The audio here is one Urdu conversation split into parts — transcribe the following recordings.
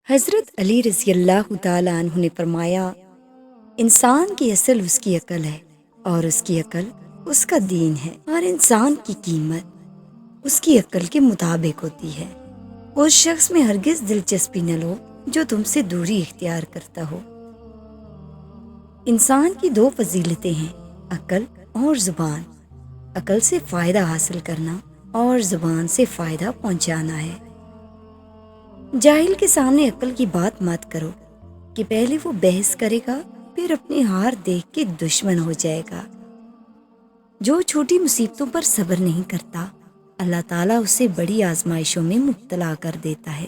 حضرت علی رضی اللہ تعالیٰ عنہ نے فرمایا، انسان کی اصل اس کی عقل ہے اور اس کی عقل اس کا دین ہے، اور انسان کی قیمت اس کی عقل کے مطابق ہوتی ہے۔ اس شخص میں ہرگز دلچسپی نہ لو جو تم سے دوری اختیار کرتا ہو۔ انسان کی دو فضیلتیں ہیں، عقل اور زبان۔ عقل سے فائدہ حاصل کرنا اور زبان سے فائدہ پہنچانا ہے۔ جاہل کے سامنے عقل کی بات مت کرو کہ پہلے وہ بحث کرے گا، پھر اپنی ہار دیکھ کے دشمن ہو جائے گا۔ جو چھوٹی مصیبتوں پر صبر نہیں کرتا، اللہ تعالیٰ اسے بڑی آزمائشوں میں مبتلا کر دیتا ہے۔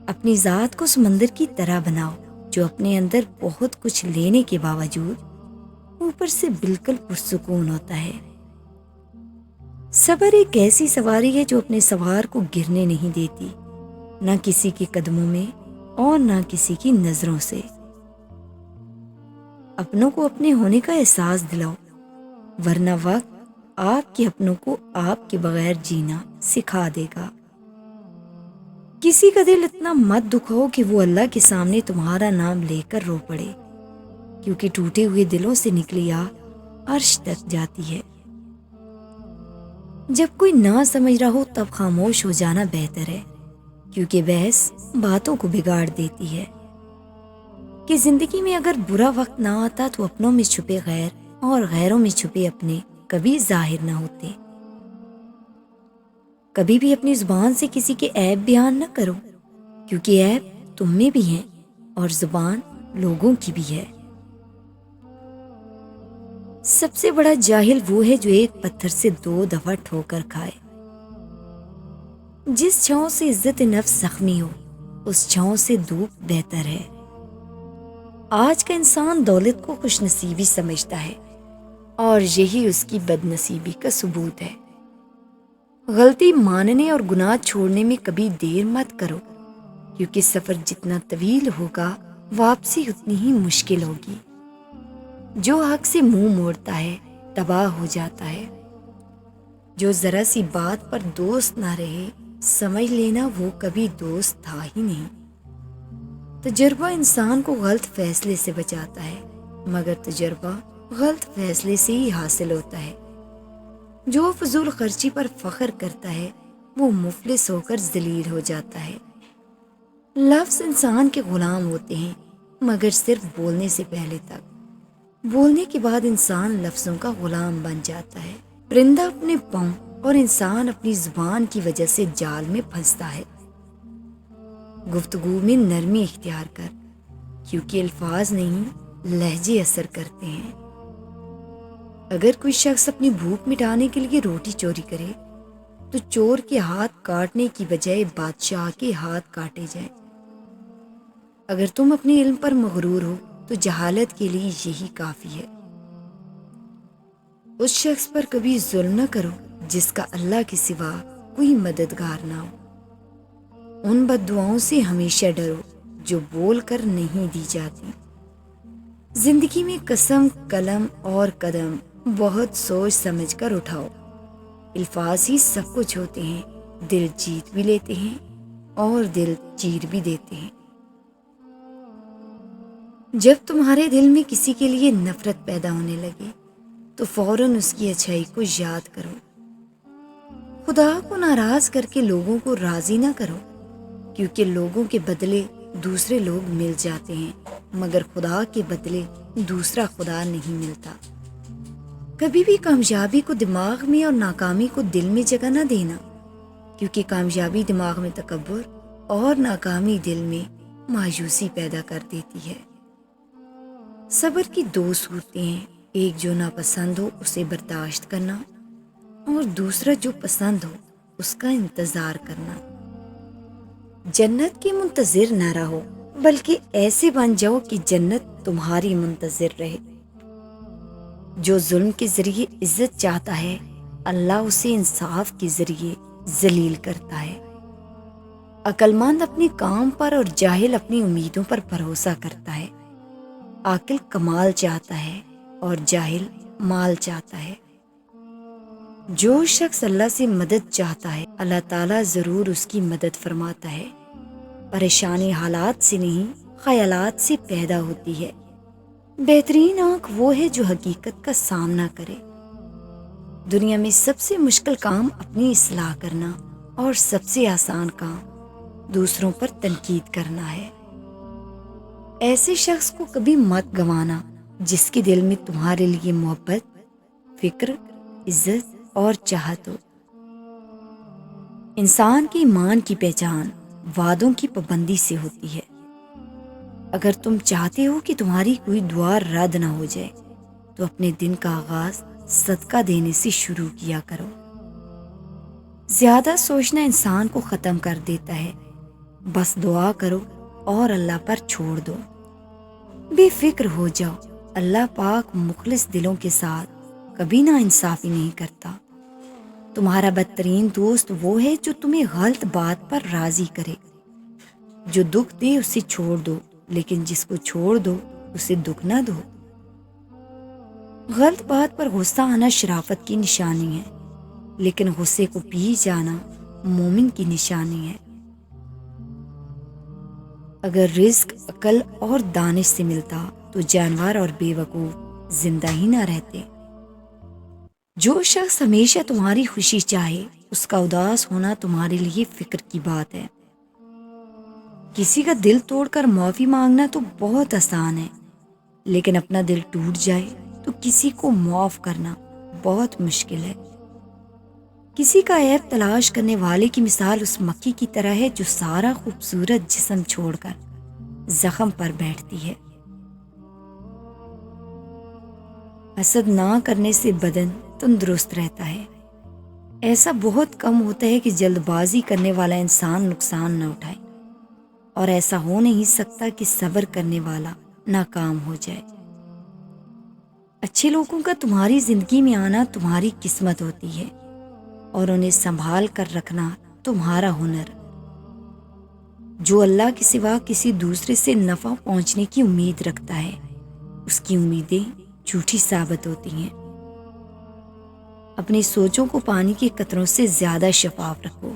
اپنی ذات کو سمندر کی طرح بناؤ جو اپنے اندر بہت کچھ لینے کے باوجود اوپر سے بالکل پرسکون ہوتا ہے۔ صبر ایک ایسی سواری ہے جو اپنے سوار کو گرنے نہیں دیتی، نہ کسی کے قدموں میں اور نہ کسی کی نظروں سے۔ اپنوں کو اپنے ہونے کا احساس دلاؤ، ورنہ وقت آپ کے اپنوں کو آپ کے بغیر جینا سکھا دے گا۔ کسی کا دل اتنا مت دکھاؤ کہ وہ اللہ کے سامنے تمہارا نام لے کر رو پڑے، کیونکہ ٹوٹے ہوئے دلوں سے نکلی آہ عرش تک جاتی ہے۔ جب کوئی نہ سمجھ رہا ہو تب خاموش ہو جانا بہتر ہے، کیونکہ بحث باتوں کو بگاڑ دیتی ہے۔ کہ زندگی میں اگر برا وقت نہ آتا تو اپنوں میں چھپے غیر اور غیروں میں چھپے اپنے کبھی ظاہر نہ ہوتے۔ کبھی بھی اپنی زبان سے کسی کے عیب بیان نہ کرو، کیونکہ عیب تم میں بھی ہیں اور زبان لوگوں کی بھی ہے۔ سب سے بڑا جاہل وہ ہے جو ایک پتھر سے 2 دفعہ ٹھوکر کھائے۔ جس چھاؤں سے عزت نفس زخمی ہو، اس چھاؤں سے دھوپ بہتر ہے۔ آج کا انسان دولت کو خوش نصیبی سمجھتا ہے، اور یہی اس کی بد نصیبی کا ثبوت ہے۔ غلطی ماننے اور گناہ چھوڑنے میں کبھی دیر مت کرو، کیونکہ سفر جتنا طویل ہوگا واپسی اتنی ہی مشکل ہوگی۔ جو حق سے منہ موڑتا ہے تباہ ہو جاتا ہے۔ جو ذرا سی بات پر دوست نہ رہے، سمجھ لینا وہ کبھی دوست تھا ہی نہیں۔ تجربہ انسان کو غلط فیصلے سے بچاتا ہے، مگر تجربہ غلط فیصلے سے ہی حاصل ہوتا ہے۔ جو فضول خرچی پر فخر کرتا ہے وہ مفلس ہو کر ذلیل ہو جاتا ہے۔ لفظ انسان کے غلام ہوتے ہیں، مگر صرف بولنے سے پہلے تک۔ بولنے کے بعد انسان لفظوں کا غلام بن جاتا ہے۔ پرندہ اپنے پاؤں اور انسان اپنی زبان کی وجہ سے جال میں پھنستا ہے۔ گفتگو میں نرمی اختیار کر، کیونکہ الفاظ نہیں لہجے اثر کرتے ہیں۔ اگر کوئی شخص اپنی بھوک مٹانے کے لیے روٹی چوری کرے تو چور کے ہاتھ کاٹنے کی بجائے بادشاہ کے ہاتھ کاٹے جائیں۔ اگر تم اپنے علم پر مغرور ہو تو جہالت کے لیے یہی کافی ہے۔ اس شخص پر کبھی ظلم نہ کرو جس کا اللہ کے سوا کوئی مددگار نہ ہو۔ ان بد دعاؤں سے ہمیشہ ڈرو جو بول کر نہیں دی جاتی۔ زندگی میں قسم، قلم اور قدم بہت سوچ سمجھ کر اٹھاؤ۔ الفاظ ہی سب کچھ ہوتے ہیں، دل جیت بھی لیتے ہیں اور دل چیر بھی دیتے ہیں۔ جب تمہارے دل میں کسی کے لیے نفرت پیدا ہونے لگے تو فوراً اس کی اچھائی کو یاد کرو۔ خدا کو ناراض کر کے لوگوں کو راضی نہ کرو، کیونکہ لوگوں کے بدلے دوسرے لوگ مل جاتے ہیں، مگر خدا کے بدلے دوسرا خدا نہیں ملتا۔ کبھی بھی کامیابی کو دماغ میں اور ناکامی کو دل میں جگہ نہ دینا، کیونکہ کامیابی دماغ میں تکبر اور ناکامی دل میں مایوسی پیدا کر دیتی ہے۔ صبر کی 2 صورتیں ہیں، ایک جو ناپسند ہو اسے برداشت کرنا، اور دوسرا جو پسند ہو اس کا انتظار کرنا۔ جنت کے منتظر نہ رہو، بلکہ ایسے بن جاؤ کہ جنت تمہاری منتظر رہے۔ جو ظلم کے ذریعے عزت چاہتا ہے، اللہ اسے انصاف کے ذریعے ذلیل کرتا ہے۔ عقل مند اپنے کام پر اور جاہل اپنی امیدوں پر بھروسہ کرتا ہے۔ عاقل کمال چاہتا ہے اور جاہل مال چاہتا ہے۔ جو شخص اللہ سے مدد چاہتا ہے اللہ تعالیٰ ضرور اس کی مدد فرماتا ہے۔ پریشانی حالات سے نہیں خیالات سے پیدا ہوتی ہے۔ بہترین آنکھ وہ ہے جو حقیقت کا سامنا کرے۔ دنیا میں سب سے مشکل کام اپنی اصلاح کرنا اور سب سے آسان کام دوسروں پر تنقید کرنا ہے۔ ایسے شخص کو کبھی مت گنوانا جس کے دل میں تمہارے لیے محبت، فکر، عزت اور چاہت ہو۔ انسان کی ایمان کی پہچان وعدوں کی پابندی سے ہوتی ہے۔ اگر تم چاہتے ہو کہ تمہاری کوئی دعا رد نہ ہو جائے تو اپنے دن کا آغاز صدقہ دینے سے شروع کیا کرو۔ زیادہ سوچنا انسان کو ختم کر دیتا ہے۔ بس دعا کرو اور اللہ پر چھوڑ دو۔ بے فکر ہو جاؤ، اللہ پاک مخلص دلوں کے ساتھ کبھی نا انصافی نہیں کرتا۔ تمہارا بدترین دوست وہ ہے جو تمہیں غلط بات پر راضی کرے۔ جو دکھ دے اسے چھوڑ دو، لیکن جس کو چھوڑ دو اسے دکھ نہ دو۔ غلط بات پر غصہ آنا شرافت کی نشانی ہے، لیکن غصے کو پی جانا مومن کی نشانی ہے۔ اگر رزق عقل اور دانش سے ملتا تو جانور اور بے وقوف زندہ ہی نہ رہتے۔ جو شخص ہمیشہ تمہاری خوشی چاہے اس کا اداس ہونا تمہارے لیے فکر کی بات ہے۔ کسی کا دل توڑ کر معافی مانگنا تو بہت آسان ہے، لیکن اپنا دل ٹوٹ جائے تو کسی کو معاف کرنا بہت مشکل ہے۔ کسی کا عیب تلاش کرنے والے کی مثال اس مکھی کی طرح ہے جو سارا خوبصورت جسم چھوڑ کر زخم پر بیٹھتی ہے۔ حسد نہ کرنے سے بدن تندرست رہتا ہے۔ ایسا بہت کم ہوتا ہے کہ جلد بازی کرنے والا انسان نقصان نہ اٹھائے، اور ایسا ہو نہیں سکتا کہ صبر کرنے والا ناکام ہو جائے۔ اچھے لوگوں کا تمہاری زندگی میں آنا تمہاری قسمت ہوتی ہے، اور انہیں سنبھال کر رکھنا تمہارا ہنر۔ جو اللہ کے سوا کسی دوسرے سے نفع پہنچنے کی امید رکھتا ہے اس کی امیدیں جھوٹی ثابت ہوتی ہیں۔ اپنی سوچوں کو پانی کے قطروں سے زیادہ شفاف رکھو،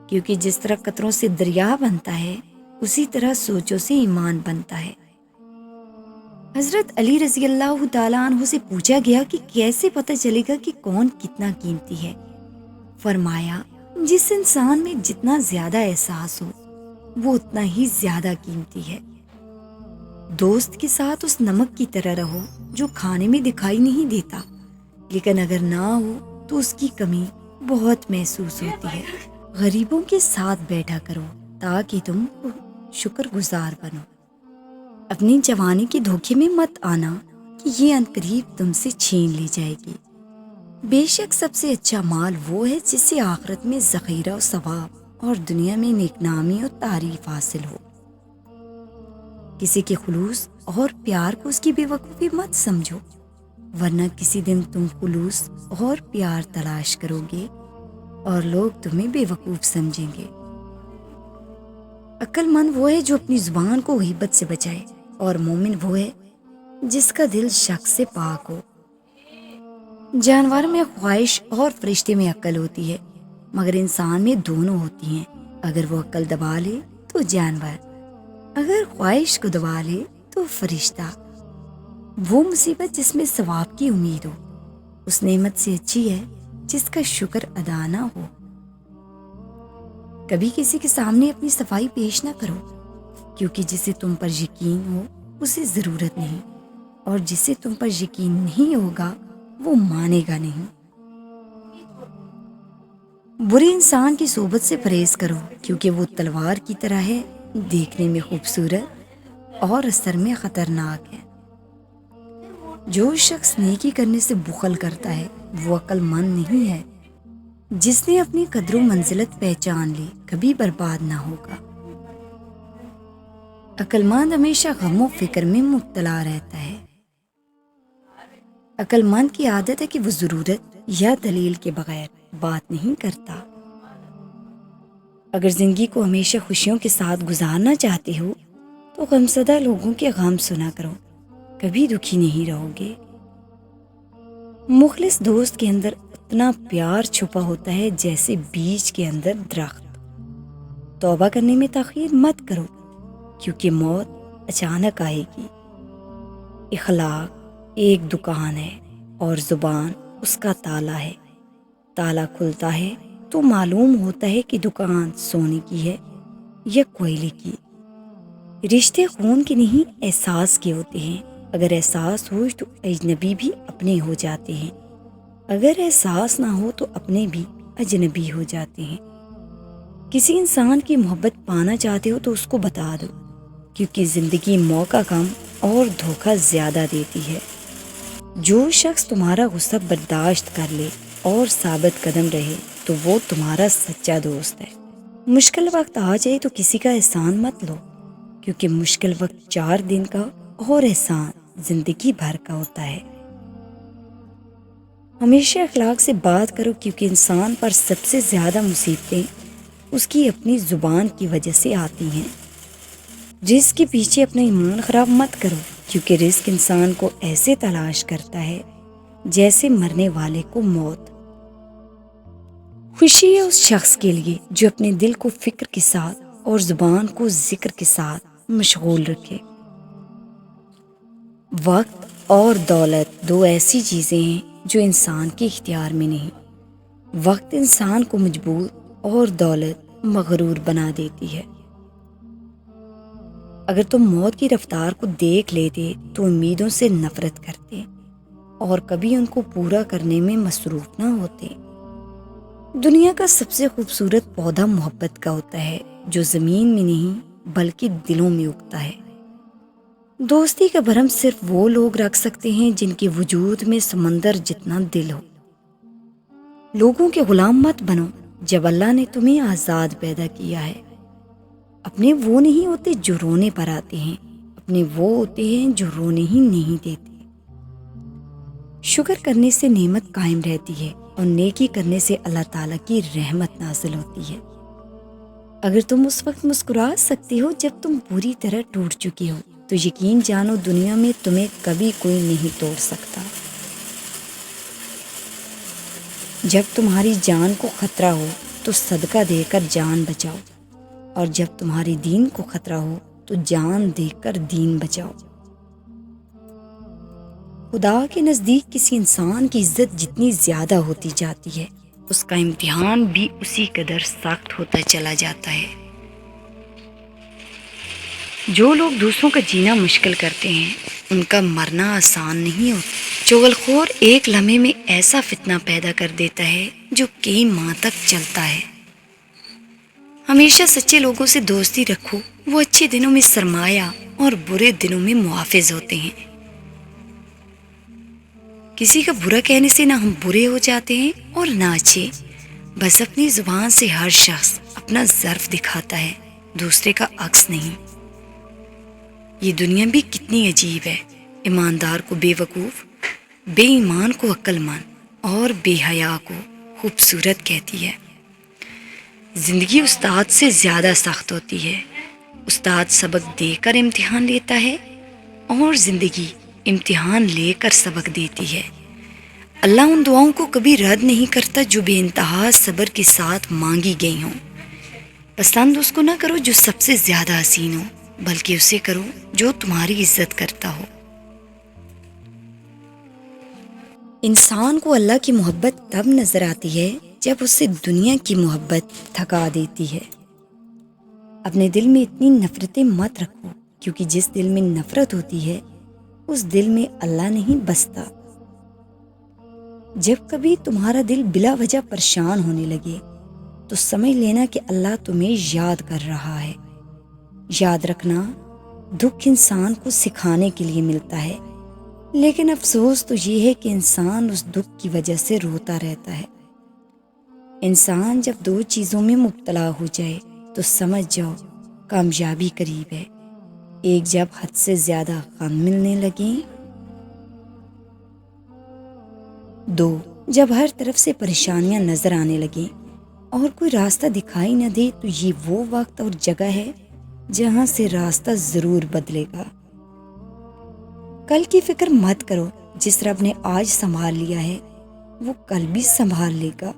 کیونکہ جس طرح قطروں سے دریا بنتا ہے اسی طرح سوچوں سے ایمان بنتا ہے۔ حضرت علی رضی اللہ تعالیٰ عنہ سے پوچھا گیا کہ کیسے پتہ چلے گا کہ کون کتنا قیمتی ہے؟ فرمایا، جس انسان میں جتنا زیادہ احساس ہو وہ اتنا ہی زیادہ قیمتی ہے۔ دوست کے ساتھ اس نمک کی طرح رہو جو کھانے میں دکھائی نہیں دیتا، لیکن اگر نہ ہو تو اس کی کمی بہت محسوس ہوتی ہے۔ غریبوں کے ساتھ بیٹھا کرو تاکہ تم شکر گزار بنو۔ اپنی جوانی کے دھوکے میں مت آنا کہ یہ عنقریب تم سے چھین لی جائے گی۔ بے شک سب سے اچھا مال وہ ہے جس سے آخرت میں ذخیرہ و ثواب اور دنیا میں نیک نامی اور تعریف حاصل ہو۔ کسی کے خلوص اور پیار کو اس کی بے وقوفی مت سمجھو، ورنہ کسی دن تم خلوص اور پیار تلاش کرو گے اور لوگ تمہیں بے وقوف سمجھیں گے۔ عقل مند وہ ہے جو اپنی زبان کو غیبت سے بچائے، اور مومن وہ ہے جس کا دل شک سے پاک ہو۔ جانور میں خواہش اور فرشتے میں عقل ہوتی ہے، مگر انسان میں دونوں ہوتی ہیں۔ اگر وہ عقل دبا لے تو جانور، اگر خواہش کو دبا لے تو فرشتہ۔ وہ مصیبت جس میں ثواب کی امید ہو اس نعمت سے اچھی ہے جس کا شکر ادا نہ ہو۔ کبھی کسی کے سامنے اپنی صفائی پیش نہ کرو، کیونکہ جسے تم پر یقین ہو اسے ضرورت نہیں، اور جسے تم پر یقین نہیں ہوگا وہ مانے گا نہیں۔ برے انسان کی صحبت سے پرہیز کرو، کیونکہ وہ تلوار کی طرح ہے، دیکھنے میں خوبصورت اور اثر میں خطرناک ہے۔ جو شخص نیکی کرنے سے بخل کرتا ہے وہ عقل مند نہیں ہے۔ جس نے اپنی قدر و منزلت پہچان لی کبھی برباد نہ ہوگا۔ عقل مند ہمیشہ غم و فکر میں مبتلا رہتا ہے۔ عقل مند کی عادت ہے کہ وہ ضرورت یا دلیل کے بغیر بات نہیں کرتا۔ اگر زندگی کو ہمیشہ خوشیوں کے ساتھ گزارنا چاہتے ہو تو غمزدہ لوگوں کے غم سنا کرو، کبھی دکھی نہیں رہو گے۔ مخلص دوست کے اندر اتنا پیار چھپا ہوتا ہے جیسے بیج کے اندر درخت۔ توبہ کرنے میں تاخیر مت کرو، کیونکہ موت اچانک آئے گی۔ اخلاق ایک دکان ہے اور زبان اس کا تالا ہے۔ تالا کھلتا ہے تو معلوم ہوتا ہے کہ دکان سونے کی ہے یا کوئلے کی۔ رشتے خون کے نہیں احساس کے ہوتے ہیں۔ اگر احساس ہو تو اجنبی بھی اپنے ہو جاتے ہیں، اگر احساس نہ ہو تو اپنے بھی اجنبی ہو جاتے ہیں۔ کسی انسان کی محبت پانا چاہتے ہو تو اس کو بتا دو، کیونکہ زندگی موقع کم اور دھوکہ زیادہ دیتی ہے۔ جو شخص تمہارا غصہ برداشت کر لے اور ثابت قدم رہے تو وہ تمہارا سچا دوست ہے۔ مشکل وقت آ جائے تو کسی کا احسان مت لو، کیونکہ مشکل وقت 4 دن کا اور احسان زندگی بھر کا ہوتا ہے۔ ہمیشہ اخلاق سے بات کرو، کیونکہ انسان پر سب سے زیادہ مصیبتیں اس کی اپنی زبان کی وجہ سے آتی ہیں۔ رزق کے پیچھے اپنا ایمان خراب مت کرو، کیونکہ رزق انسان کو ایسے تلاش کرتا ہے جیسے مرنے والے کو موت۔ خوشی ہے اس شخص کے لیے جو اپنے دل کو فکر کے ساتھ اور زبان کو ذکر کے ساتھ مشغول رکھے۔ وقت اور دولت 2 ایسی چیزیں ہیں جو انسان کے اختیار میں نہیں۔ وقت انسان کو مجبور اور دولت مغرور بنا دیتی ہے۔ اگر تم موت کی رفتار کو دیکھ لیتے تو امیدوں سے نفرت کرتے اور کبھی ان کو پورا کرنے میں مصروف نہ ہوتے۔ دنیا کا سب سے خوبصورت پودا محبت کا ہوتا ہے، جو زمین میں نہیں بلکہ دلوں میں اگتا ہے۔ دوستی کا بھرم صرف وہ لوگ رکھ سکتے ہیں جن کے وجود میں سمندر جتنا دل ہو۔ لوگوں کے غلام مت بنو جب اللہ نے تمہیں آزاد پیدا کیا ہے۔ اپنے وہ نہیں ہوتے جو رونے پر آتے ہیں، اپنے وہ ہوتے ہیں جو رونے ہی نہیں دیتے۔ شکر کرنے سے نعمت قائم رہتی ہے اور نیکی کرنے سے اللہ تعالیٰ کی رحمت نازل ہوتی ہے۔ اگر تم اس وقت مسکرا سکتے ہو جب تم پوری طرح ٹوٹ چکے ہو تو یقین جانو دنیا میں تمہیں کبھی کوئی نہیں توڑ سکتا۔ جب تمہاری جان کو خطرہ ہو تو صدقہ دے کر جان بچاؤ، اور جب تمہاری دین کو خطرہ ہو تو جان دے کر دین بچاؤ۔ خدا کے نزدیک کسی انسان کی عزت جتنی زیادہ ہوتی جاتی ہے، اس کا امتحان بھی اسی قدر سخت ہوتا چلا جاتا ہے۔ جو لوگ دوسروں کا جینا مشکل کرتے ہیں ان کا مرنا آسان نہیں ہوتا۔ چغلخور ایک لمحے میں ایسا فتنہ پیدا کر دیتا ہے جو کئی ماہ تک چلتا ہے۔ ہمیشہ سچے لوگوں سے دوستی رکھو، وہ اچھے دنوں میں سرمایہ اور برے دنوں میں محافظ ہوتے ہیں۔ کسی کا برا کہنے سے نہ ہم برے ہو جاتے ہیں اور نہ اچھے، بس اپنی زبان سے ہر شخص اپنا ظرف دکھاتا ہے، دوسرے کا عکس نہیں۔ یہ دنیا بھی کتنی عجیب ہے، ایماندار کو بے وقوف، بے ایمان کو عقل مند اور بے حیا کو خوبصورت کہتی ہے۔ زندگی استاد سے زیادہ سخت ہوتی ہے۔ استاد سبق دے کر امتحان لیتا ہے اور زندگی امتحان لے کر سبق دیتی ہے۔ اللہ ان دعاؤں کو کبھی رد نہیں کرتا جو بے انتہا صبر کے ساتھ مانگی گئی ہوں۔ پسند اس کو نہ کرو جو سب سے زیادہ حسین ہو، بلکہ اسے کرو جو تمہاری عزت کرتا ہو۔ انسان کو اللہ کی محبت تب نظر آتی ہے جب اسے دنیا کی محبت تھکا دیتی ہے۔ اپنے دل میں اتنی نفرتیں مت رکھو، کیونکہ جس دل میں نفرت ہوتی ہے اس دل میں اللہ نہیں بستا۔ جب کبھی تمہارا دل بلا وجہ پریشان ہونے لگے تو سمجھ لینا کہ اللہ تمہیں یاد کر رہا ہے۔ یاد رکھنا، دکھ انسان کو سکھانے کے لیے ملتا ہے، لیکن افسوس تو یہ ہے کہ انسان اس دکھ کی وجہ سے روتا رہتا ہے۔ انسان جب 2 چیزوں میں مبتلا ہو جائے تو سمجھ جاؤ کامیابی قریب ہے۔ ایک جب حد سے زیادہ غم ملنے لگیں، 2 جب ہر طرف سے پریشانیاں نظر آنے لگیں اور کوئی راستہ دکھائی نہ دے تو یہ وہ وقت اور جگہ ہے جہاں سے راستہ ضرور بدلے گا۔ کل کی فکر مت کرو، جس رب نے آج سنبھال لیا ہے وہ کل بھی سنبھال لے گا۔